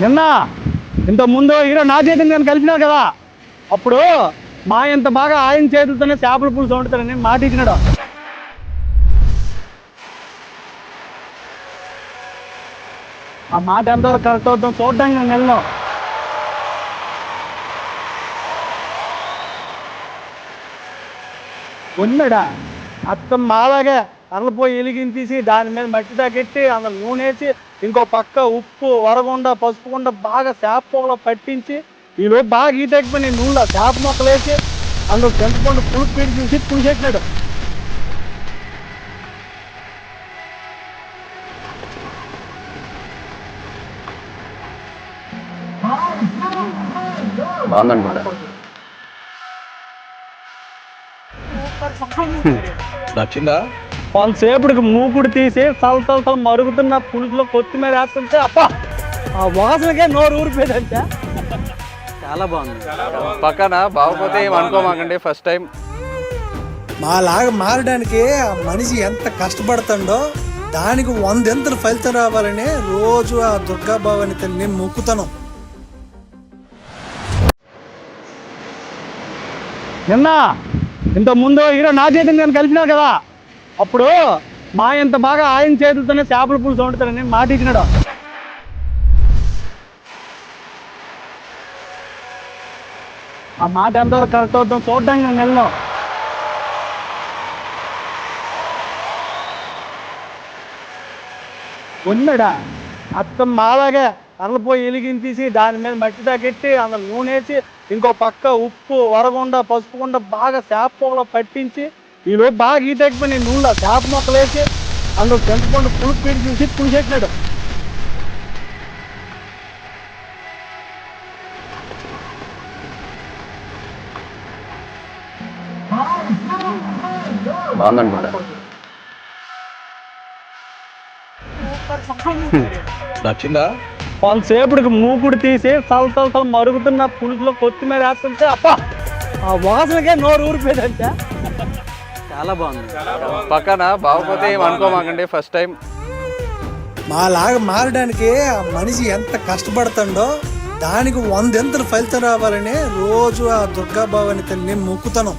నిన్న ఇంత ముందు హీరో నా చేతిని నేను కలిపినారు కదా, అప్పుడు మా ఇంత బాగా ఆయన చేతులతోనే చేపల పులుసు వండుతారని మాట ఇచ్చినాడు. ఆ మాట ఎంతవరకు కరెక్ట్ అవుతాం చూడడానికి వెళ్ళాం. ఉన్నాడా అత్తం మాలాగే అరలిపోయి వెలిగించేసి దాని మీద మట్టి తగ్గెట్టి అందులో నూనె వేసి ఇంకో పక్క ఉప్పు వరగుండ పసుపు గుండ బాగా చేప పొగలో పట్టించి ఈలోపు బాగా ఈత ఎక్కిపోయి నూనెలో చేప మొక్కలు వేసి అందులో చింతపండు పులుపు పెట్టి చూసి పులిసేసినాడు. బాగుందనుకుంటా. నచ్చిందా? కొంతసేపటికి మూకుడు తీసి తల మరుగుతున్న పులుసులో కొత్తిమీర వేస్తుంటే అప్ప ఆ వాసనకే నోరు ఊరిపోయిందంటే చాలా బాగుంది. పక్కన బాగోపోతే ఏం అనుకోమాకండి. ఫస్ట్ టైం మాలాగా మారడానికి ఆ మనిషి ఎంత కష్టపడుతుండో దానికి 100 ఎంతలు ఫలితం రావాలని రోజు ఆ దుర్గా భవాని తల్లిని మొక్కుతాను. నిన్న ఇంత ముందు హీరో నా చేతిని నేను కలిపినారు కదా, అప్పుడు మా ఇంత బాగా ఆయన చేతులతోనే చేపల పులుసు వండుతారని మాట ఇచ్చినాడు. ఆ మాట ఎంతవరకు కరెక్ట్ అవుతాం చూడడానికి వెళ్ళాం. ఉన్నాడా అత్తం మాలాగే అరలిపోయి వెలిగించేసి దాని మీద మట్టి తగ్గెట్టి అందులో నూనె వేసి ఇంకో పక్క ఉప్పు వరగుండ పసుపు గుండ బాగా చేప పొగలో పట్టించి ఈలోపు బాగా ఈత ఎక్కిపోయి నూనెలో చేప మొక్కలు వేసి అందులో చింతపండు పులుపు పెట్టి చూసి పులిసేసినాడు. బాగుందనుకుంటా. నచ్చిందా? కొంతసేపటికి మూకుడు తీసి తల మరుగుతున్న పులుసులో కొత్తిమీర వేస్తుంటే అప్ప ఆ వాసనకే నోరు ఊరిపోయిందంటే చాలా బాగుంది. పక్కన బాగోపోతే ఏం అనుకోమాకండి. ఫస్ట్ టైం మాలాగా మారడానికి ఆ మనిషి ఎంత కష్టపడుతుండో దానికి 100 ఎంతలు ఫలితం రావాలని రోజు ఆ దుర్గా భవాని తల్లిని మొక్కుతాను.